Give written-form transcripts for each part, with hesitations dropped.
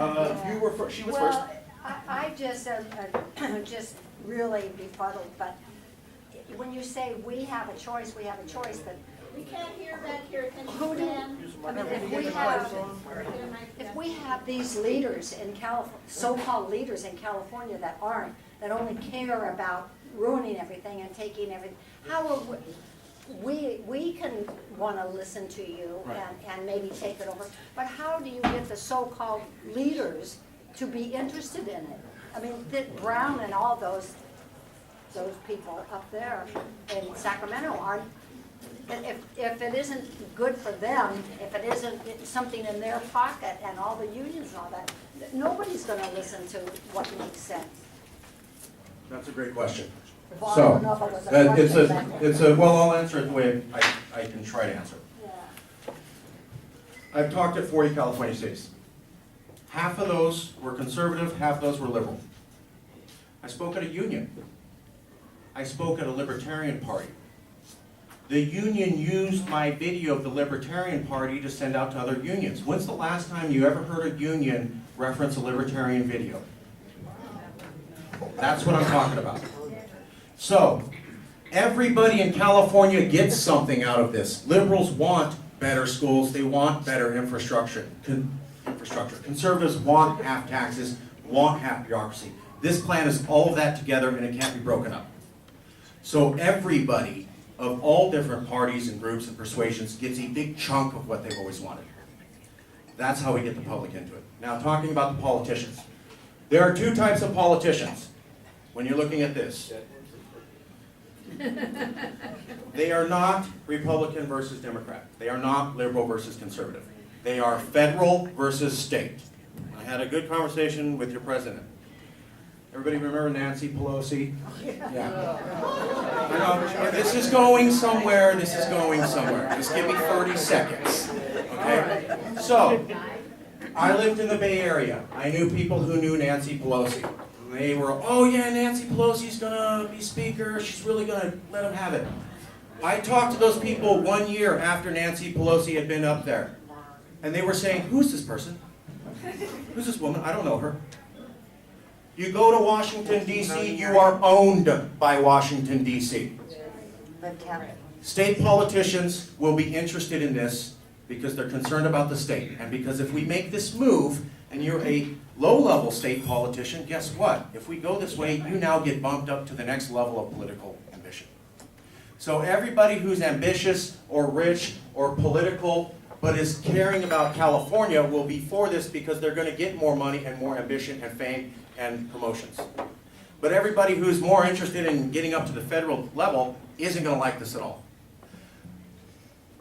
You were, she was Well, first. I just, just really befuddled, but when you say we have a choice, that We can't hear back here, can who you do, stand? I mean, if we have these leaders in so-called leaders in California that only care about ruining everything and taking everything, how are we can wanna listen to you Right. and maybe take it over, but how do you get the so-called leaders to be interested in it? I mean, Brown and all those people up there in Sacramento aren't, if it isn't good for them, if it isn't something in their pocket and all the unions and all that, nobody's gonna listen to what makes sense. That's a great question. Well, I So, don't know if it was a question, well, I'll answer it the way I can try to answer. Yeah. I've talked at 40 California states. Half of those were conservative, half of those were liberal. I spoke at a union. I spoke at a Libertarian Party. The union used my video of the Libertarian Party to send out to other unions. When's the last time you ever heard a union reference a Libertarian video? That's what I'm talking about. So, everybody in California gets something out of this. Liberals want better schools, they want better infrastructure. Conservatives want half taxes, want half bureaucracy. This plan is all of that together and it can't be broken up. So everybody of all different parties and groups and persuasions gets a big chunk of what they've always wanted. That's how we get the public into it. Now, talking about the politicians. There are two types of politicians when you're looking at this. They are not Republican versus Democrat. They are not liberal versus conservative. They are federal versus state. I had a good conversation with your president. Everybody remember Nancy Pelosi? Yeah. I know, this is going somewhere, this is going somewhere. Just give me 30 seconds, okay? So, I lived in the Bay Area. I knew people who knew Nancy Pelosi. They were, oh yeah, Nancy Pelosi's gonna be speaker, she's really gonna let him have it. I talked to those people 1 year after Nancy Pelosi had been up there. And they were saying, who's this person? Who's this woman? I don't know her. You go to Washington, D.C., you are owned by Washington, D.C. State politicians will be interested in this because they're concerned about the state. And because if we make this move, and you're a low-level state politician, guess what? If we go this way, you now get bumped up to the next level of political ambition. So everybody who's ambitious or rich or political but is caring about California will be for this because they're going to get more money and more ambition and fame and promotions. But everybody who's more interested in getting up to the federal level isn't going to like this at all.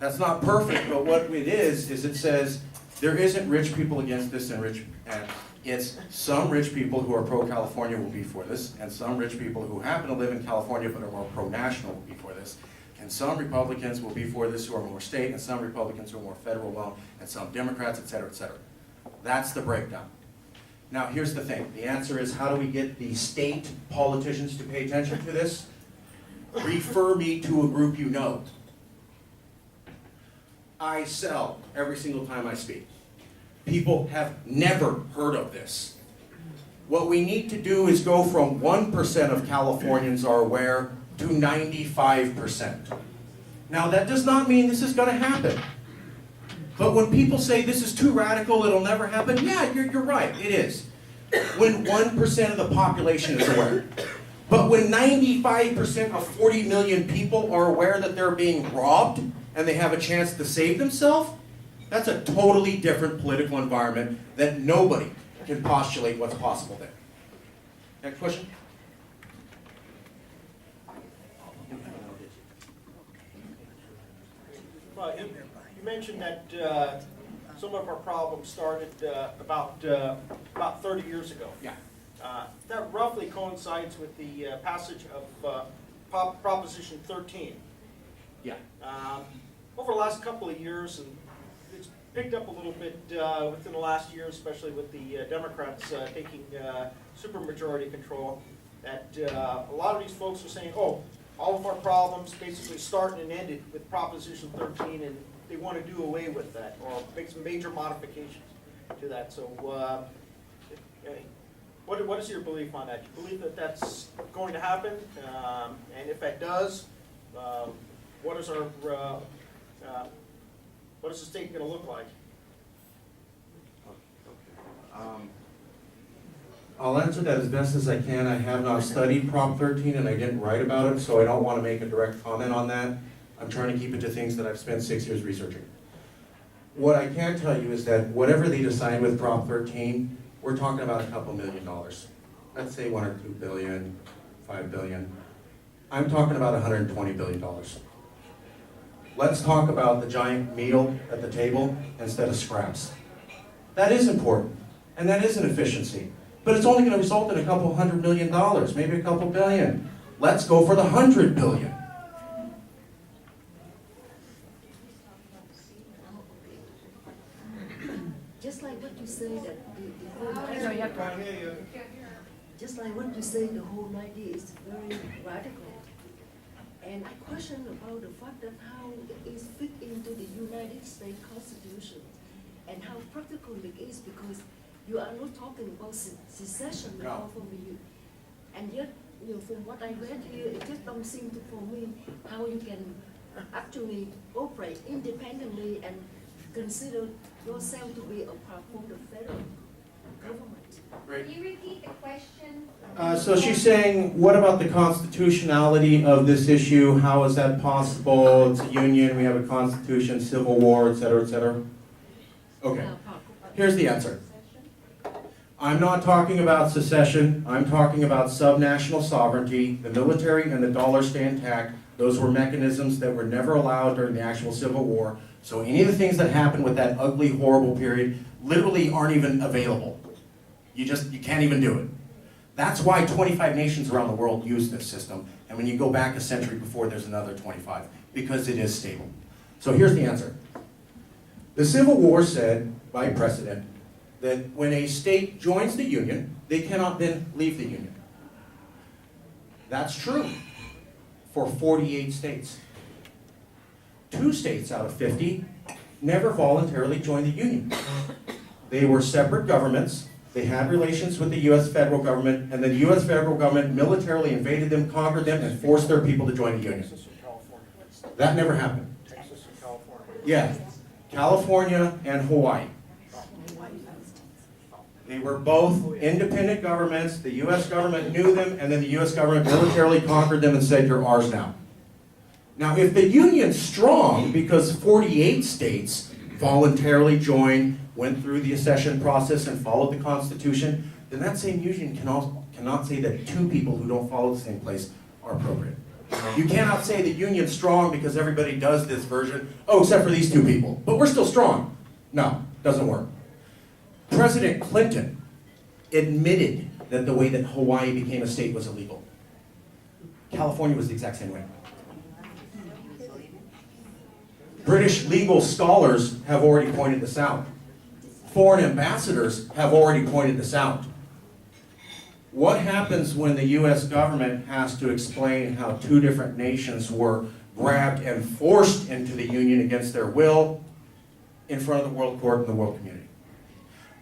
That's not perfect, but what it is it says there isn't rich people against this and it's some rich people who are pro-California will be for this, and some rich people who happen to live in California but are more pro-national will be for this. And some Republicans will be for this who are more state, and some Republicans who are more federal well, and some Democrats, et cetera, et cetera. That's the breakdown. Now, here's the thing. The answer is, how do we get the state politicians to pay attention to this? Refer me to a group you know. I sell every single time I speak. People have never heard of this. What we need to do is go from 1% of Californians are aware to 95%. Now, that does not mean this is going to happen. But when people say this is too radical, it'll never happen, yeah, you're right, it is. When 1% of the population is aware. But when 95% of 40 million people are aware that they're being robbed and they have a chance to save themselves, that's a totally different political environment that nobody can postulate what's possible there. Next question? Well, you mentioned that some of our problems started about 30 years ago. Yeah. That roughly coincides with the passage of Proposition 13. Yeah. Over the last couple of years, and it's picked up a little bit within the last year, especially with the Democrats taking supermajority control, that a lot of these folks are saying, oh, all of our problems basically started and ended with Proposition 13, and they want to do away with that or make some major modifications to that. So Okay. What is your belief on that? Do you believe that that's going to happen? And if that does, what is our what is the state going to look like? I'll answer that as best as I can. I have not studied Prop 13 and I didn't write about it, so I don't want to make a direct comment on that. I'm trying to keep it to things that I've spent 6 years researching. What I can tell you is that whatever they decide with Prop 13, we're talking about a couple $1 million. Let's say 1 or 2 billion, 5 billion. I'm talking about $120 billion. Let's talk about the giant meal at the table instead of scraps. That is important, and that is an efficiency. But it's only going to result in a couple $100 million, maybe a couple billion. Let's go for the 100 billion. Just like what you say that the whole idea, just like what you say, the whole idea is very radical. And I question about the fact that how it is fit into the United States Constitution and how practical it is, because you are not talking about secession at all from the U. And yet, from what I read here, it just don't seem to for me how you can actually operate independently and consider yourself to be a part of the federal government. Can you repeat the question? So she's saying, what about the constitutionality of this issue? How is that possible? It's a union, we have a constitution, civil war, et cetera, et cetera. Okay, here's the answer. I'm not talking about secession, I'm talking about subnational sovereignty. The military and the dollar stay intact. Those were mechanisms that were never allowed during the actual Civil War. So any of the things that happened with that ugly, horrible period literally aren't even available. You can't even do it. That's why 25 nations around the world use this system. And when you go back a century before, there's another 25, because it is stable. So here's the answer. The Civil War said, by precedent, that when a state joins the Union, they cannot then leave the Union. That's true for 48 states. 2 states out of 50 never voluntarily joined the Union. They were separate governments. They had relations with the U.S. federal government, and then the U.S. federal government militarily invaded them, conquered them, and forced their people to join the Union. Texas and California. That never happened. Texas and California. Yeah, California and Hawaii. They were both independent governments. The U.S. government knew them, and then the U.S. government militarily conquered them and said, you're ours now. Now, if the Union's strong, because 48 states voluntarily joined, went through the accession process, and followed the Constitution, then that same Union cannot say that 2 people who don't follow the same place are appropriate. You cannot say the Union's strong because everybody does this version, oh, except for these 2 people, but we're still strong. No, doesn't work. President Clinton admitted that the way that Hawaii became a state was illegal. California was the exact same way. British legal scholars have already pointed this out. Foreign ambassadors have already pointed this out. What happens when the U.S. government has to explain how 2 different nations were grabbed and forced into the Union against their will in front of the World Court and the world community?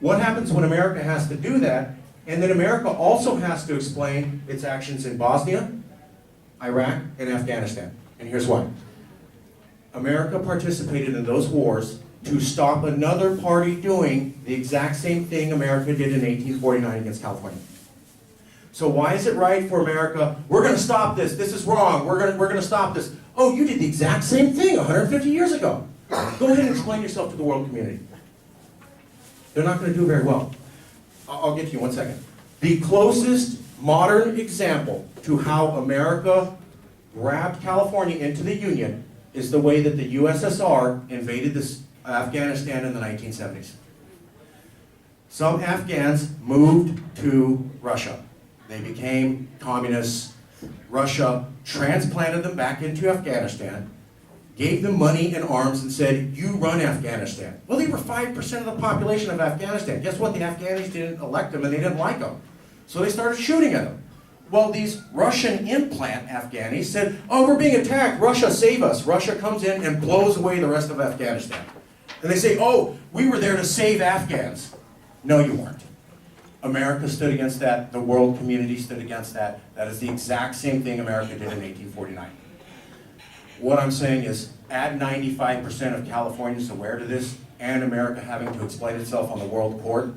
What happens when America has to do that, and then America also has to explain its actions in Bosnia, Iraq, and Afghanistan? And here's why. America participated in those wars to stop another party doing the exact same thing America did in 1849 against California. So why is it right for America, we're going to stop this, this is wrong, we're going to stop this. Oh, you did the exact same thing 150 years ago. Go ahead and explain yourself to the world community. They're not going to do very well. I'll get to you 1 second. The closest modern example to how America grabbed California into the Union is the way that the USSR invaded Afghanistan in the 1970s. Some Afghans moved to Russia. They became communists. Russia transplanted them back into Afghanistan, gave them money and arms, and said, you run Afghanistan. Well, they were 5% of the population of Afghanistan. Guess what? The Afghanis didn't elect them, and they didn't like them. So they started shooting at them. Well, these Russian implant Afghanis said, oh, we're being attacked. Russia, save us. Russia comes in and blows away the rest of Afghanistan. And they say, oh, we were there to save Afghans. No, you weren't. America stood against that, the world community stood against that. That is the exact same thing America did in 1849. What I'm saying is, add 95% of Californians aware to this, and America having to explain itself on the world court,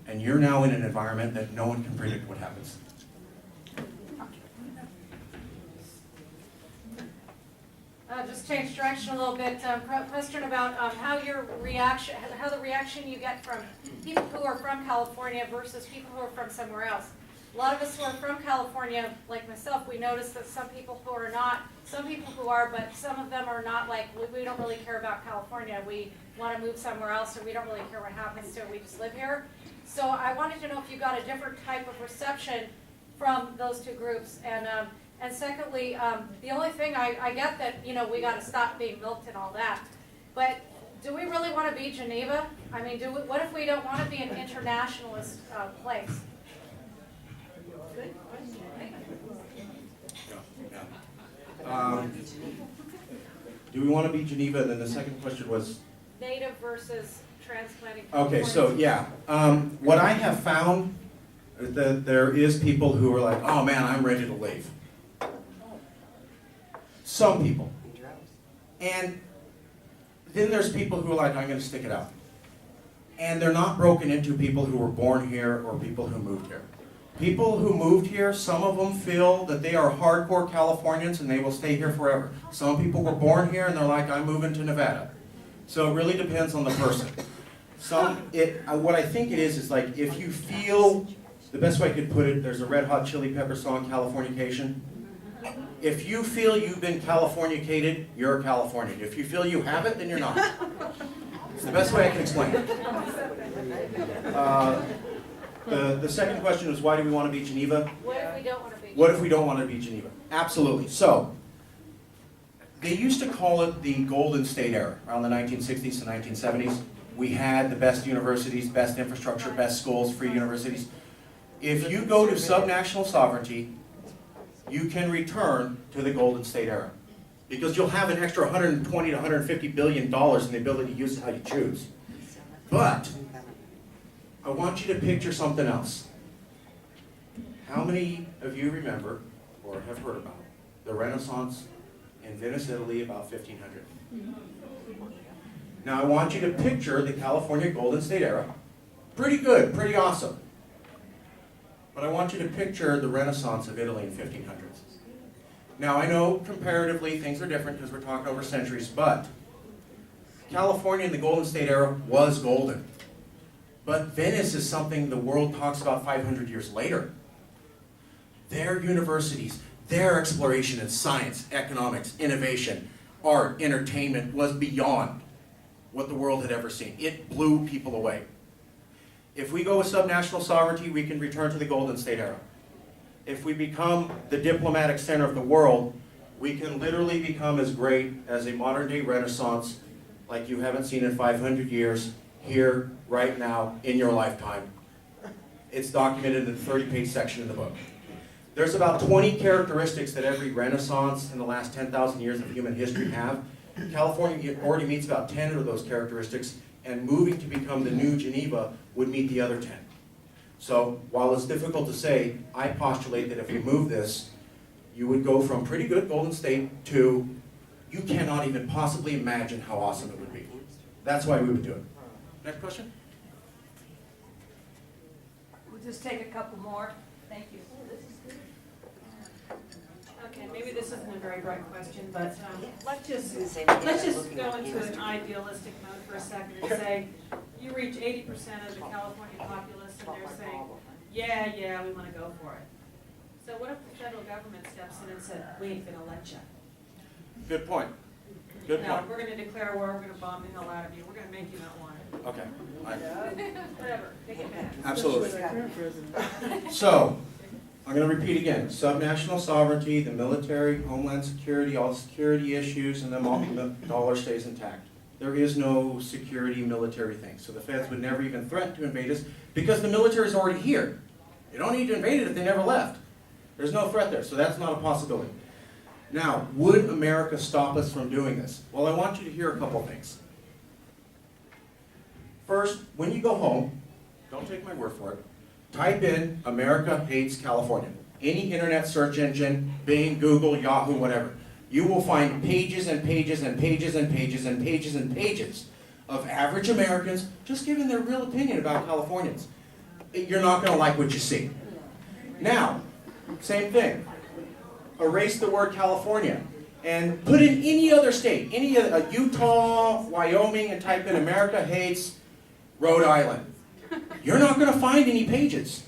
and you're now in an environment that no one can predict what happens. Just change direction a little bit. Question about how the reaction you get from people who are from California versus people who are from somewhere else. A lot of us who are from California, like myself, we notice that some people who are not, some people who are, but some of them are not like, we don't really care about California. We want to move somewhere else, or we don't really care what happens to it. We just live here. So I wanted to know if you got a different type of reception from those two groups. And secondly, the only thing I get that, you know, we got to stop being milked and all that, but do we really want to be Geneva? I mean, what if we don't want to be an internationalist place? Do we want to be Geneva? And then the second question was? Native versus transplanting. Okay, so yeah. What I have found is that there is people who are like, oh man, I'm ready to leave. Some people. And then there's people who are like, I'm going to stick it out. And they're not broken into people who were born here or people who moved here. People who moved here, some of them feel that they are hardcore Californians and they will stay here forever. Some people were born here and they're like, I'm moving to Nevada. So it really depends on the person. What I think it is like, if you feel, the best way I could put it, there's a Red Hot Chili Pepper song, Californication. If you feel you've been Californicated, you're a Californian. If you feel you haven't, then you're not. It's the best way I can explain it. The second question was, why do we want to be Geneva? What if we don't want to be? What if we don't want to be Geneva? Absolutely. So, they used to call it the Golden State era, around the 1960s to 1970s. We had the best universities, best infrastructure, best schools, free universities. If you go to subnational sovereignty, you can return to the Golden State era, because you'll have an extra 120 to 150 billion dollars in the ability to use it how you choose. But I want you to picture something else. How many of you remember or have heard about the Renaissance in Venice, Italy, about 1500? Now I want you to picture the California Golden State era. Pretty good, pretty awesome. But I want you to picture the Renaissance of Italy in 1500s. Now I know comparatively things are different because we're talking over centuries, but California in the Golden State era was golden. But Venice is something the world talks about 500 years later. Their universities, their exploration in science, economics, innovation, art, entertainment was beyond what the world had ever seen. It blew people away. If we go with subnational sovereignty, we can return to the Golden State era. If we become the diplomatic center of the world, we can literally become as great as a modern day Renaissance like you haven't seen in 500 years, here, right now, in your lifetime. It's documented in the 30-page section of the book. There's about 20 characteristics that every Renaissance in the last 10,000 years of human history have. California already meets about 10 of those characteristics, and moving to become the new Geneva would meet the other 10. So while it's difficult to say, I postulate that if we move this, you would go from pretty good Golden State to, you cannot even possibly imagine how awesome it would be. That's why we would do it. Next question? We'll just take a couple more. Thank you. Okay, maybe this isn't a very bright question, but let's just go into an idealistic mode for a second and say you reach 80% of the California populace and they're saying, yeah, we want to go for it. So what if the federal government steps in and said, we ain't going to let you? Good point. Good No, point. we're going to declare war, we're going to bomb the hell out of you, we're going to make you not want it. Okay. Whatever, take it back. Absolutely. So, I'm going to repeat again. Subnational sovereignty, the military, homeland security, all security issues, and then all the dollar stays intact. There is no security military thing. So the feds would never even threaten to invade us because the military is already here. They don't need to invade it if they never left. There's no threat there, so that's not a possibility. Now, would America stop us from doing this? Well, I want you to hear a couple things. First, when you go home, don't take my word for it, Type in America hates California. Any internet search engine, Bing, Google, Yahoo, whatever. You will find pages and pages and pages and pages and pages and pages of average Americans just giving their real opinion about Californians. You're not going to like what you see. Now, same thing. Erase the word California and put in any other state, Utah, Wyoming, and type in America hates Rhode Island. You're not going to find any pages.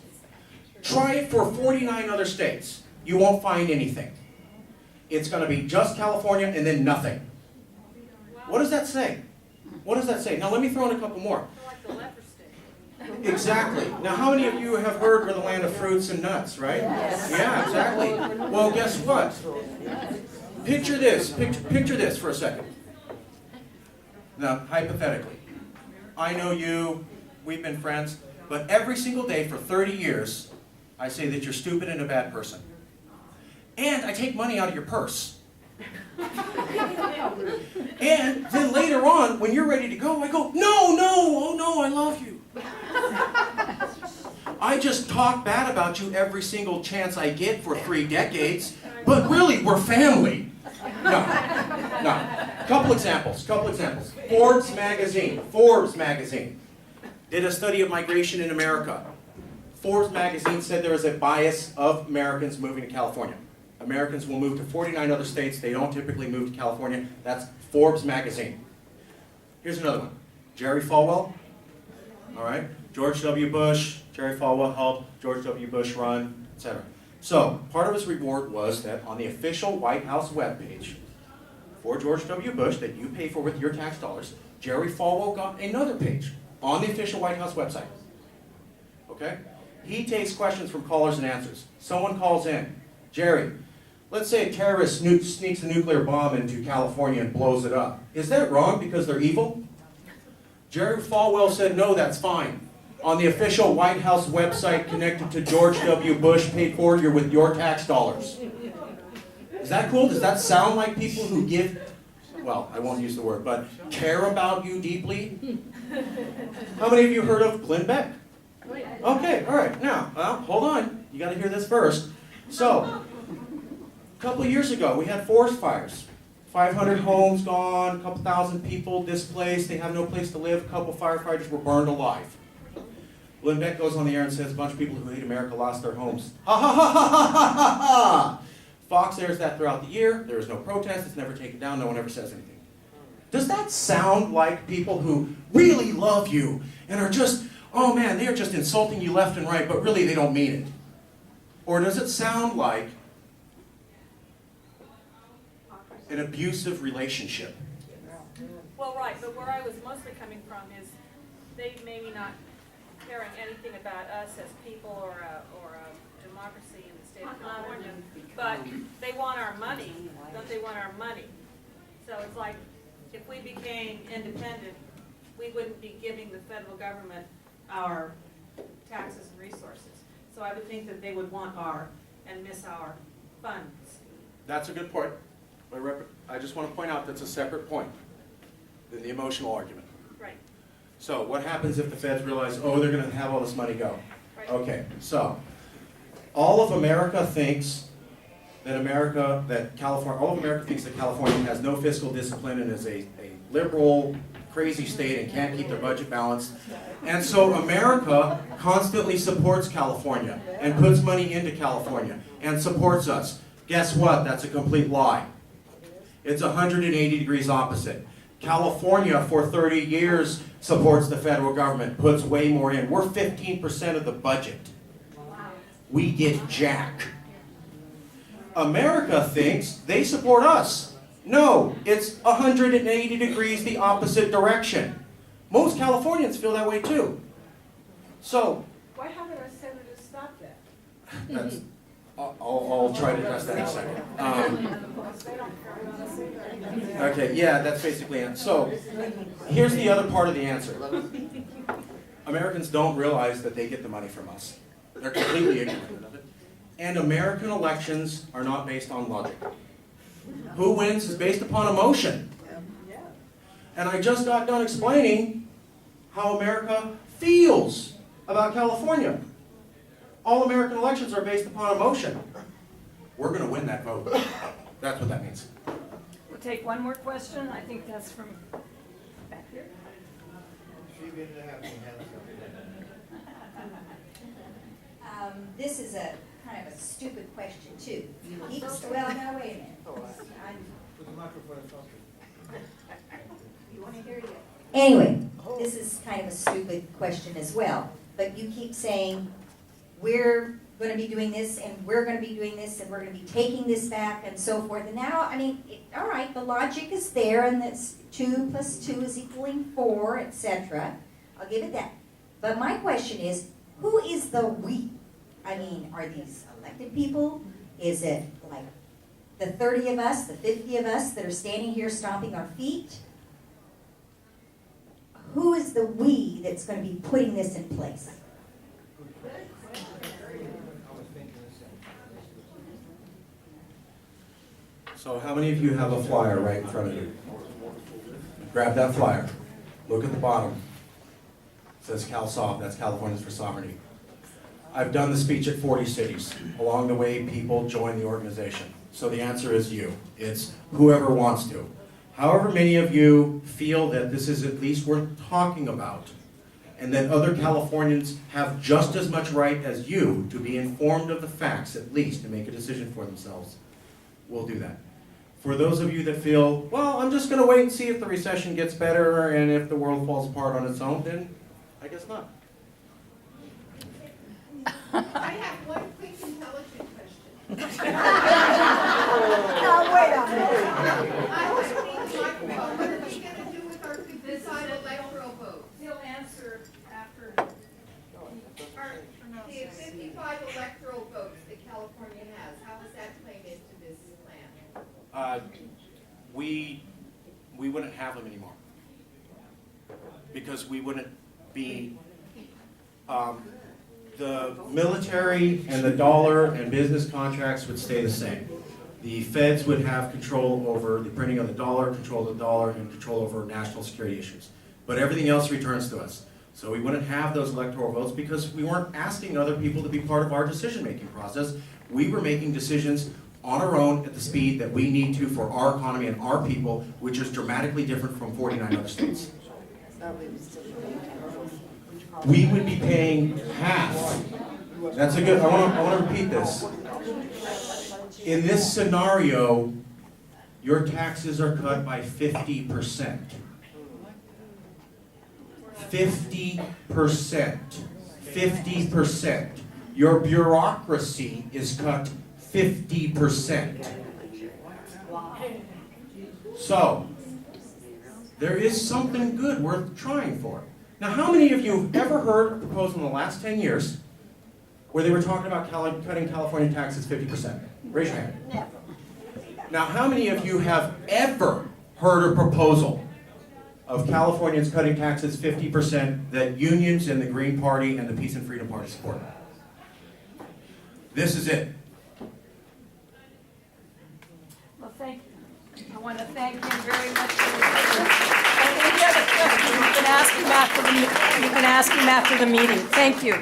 Try it for 49 other states. You won't find anything. It's going to be just California and then nothing. What does that say? What does that say? Now let me throw in a couple more. Like the leper state. Exactly. Now how many of you have heard we're the land of fruits and nuts, right? Yes. Yeah, exactly. Well, guess what? Picture this. Picture this for a second. Now, hypothetically, I know you, we've been friends, but every single day for 30 years, I say that you're stupid and a bad person. And I take money out of your purse. And then later on, when you're ready to go, I go, no, oh no, I love you. I just talk bad about you every single chance I get for 3 decades, but really, we're family. No. Couple examples. Forbes magazine did a study of migration in America. Forbes magazine said there is a bias of Americans moving to California. Americans will move to 49 other states. They don't typically move to California. That's Forbes magazine. Here's another one. Jerry Falwell. All right. George W. Bush. Jerry Falwell helped George W. Bush run, etc. So, part of his reward was that on the official White House webpage for George W. Bush that you pay for with your tax dollars, Jerry Falwell got another page on the official White House website. Okay? He takes questions from callers and answers. Someone calls in. Jerry, let's say a terrorist sneaks a nuclear bomb into California and blows it up. Is that wrong because they're evil? Jerry Falwell said, no, that's fine. On the official White House website connected to George W. Bush, paid for with your tax dollars. Is that cool? Does that sound like people who give, well, I won't use the word, but care about you deeply? How many of you heard of Glenn Beck? Okay, all right. Now, hold on. You got to hear this first. So, a couple of years ago, we had forest fires. 500 homes gone, a couple thousand people displaced. They have no place to live. A couple firefighters were burned alive. Glenn Beck goes on the air and says, a bunch of people who hate America lost their homes. Ha ha ha ha ha ha ha! Fox airs that throughout the year. There is no protest. It's never taken down. No one ever says anything. Does that sound like people who really love you and are just, oh man, they are just insulting you left and right, but really they don't mean it? Or does it sound like an abusive relationship? Well, right, but where I was mostly coming from is they maybe not caring anything about us as people or a democracy in the state of California, but they want our money. Don't they want our money? So it's like if we became independent, we wouldn't be giving the federal government our taxes and resources. So I would think that they would want our and miss our funds. That's a good point. I just want to point out that's a separate point than the emotional argument. Right. So what happens if the feds realize, oh, they're going to have all this money go? Right. Okay, so all of America thinks that California has no fiscal discipline and is a liberal, crazy state and can't keep their budget balanced. And so America constantly supports California and puts money into California and supports us. Guess what? That's a complete lie. It's 180 degrees opposite. California for 30 years supports the federal government, puts way more in. We're 15% of the budget. We get jack. America thinks they support us. No, it's 180 degrees the opposite direction. Most Californians feel that way too. So, Why haven't our senators stopped that? that's, I'll try to address that in a second. Okay, yeah, that's basically it. So, here's the other part of the answer. Americans don't realize that they get the money from us. They're completely ignorant of it. And American elections are not based on logic. Who wins is based upon emotion. And I just got done explaining how America feels about California. all American elections are based upon emotion. We're gonna win that vote. That's what that means. We'll take one more question. I think that's from back here. This is a kind of a stupid question too. Well, now, wait a minute. You want to hear you? Anyway, this is kind of a stupid question as well, but you keep saying, we're going to be doing this, and we're going to be doing this, and we're going to be taking this back, and so forth. And now, I mean, all right, the logic is there, and that's 2 + 2 is equaling 4, etc. I'll give it that. But my question is, who is the we? I mean, are these elected people? Is it like the 30 of us, the 50 of us that are standing here stomping our feet? Who is the we that's going to be putting this in place? So how many of you have a flyer right in front of you? Grab that flyer. Look at the bottom. It says CalSoft, that's Californians for Sovereignty. I've done the speech at 40 cities. Along the way, people join the organization. So the answer is you. It's whoever wants to. However many of you feel that this is at least worth talking about, and that other Californians have just as much right as you to be informed of the facts, at least, to make a decision for themselves, we'll do that. For those of you that feel, well, I'm just going to wait and see if the recession gets better, and if the world falls apart on its own, then I guess not. I have one quick intelligent question. Now, wait a minute. I was reading the microphone, what are we gonna do with our 55 electoral votes? He'll answer after. The 55 electoral votes that California has, how is that playing into this plan? We wouldn't have them anymore. Because we wouldn't be, the military and the dollar and business contracts would stay the same. The feds would have control over the printing of the dollar, and control over national security issues. But everything else returns to us. So we wouldn't have those electoral votes because we weren't asking other people to be part of our decision-making process. We were making decisions on our own at the speed that we need to for our economy and our people, which is dramatically different from 49 other states. We would be paying half. That's a good, I want to repeat this. In this scenario, your taxes are cut by 50%. 50%. 50%. Your bureaucracy is cut 50%. So, there is something good worth trying for. Now, how many of you have ever heard a proposal in the last 10 years where they were talking about cutting California taxes 50%? Raise your hand. Now, how many of you have ever heard a proposal of Californians cutting taxes 50% that unions and the Green Party and the Peace and Freedom Party support? This is it. Well, thank you. I want to thank him very much for his questions. And if you have a question, you can ask him after the meeting. Thank you.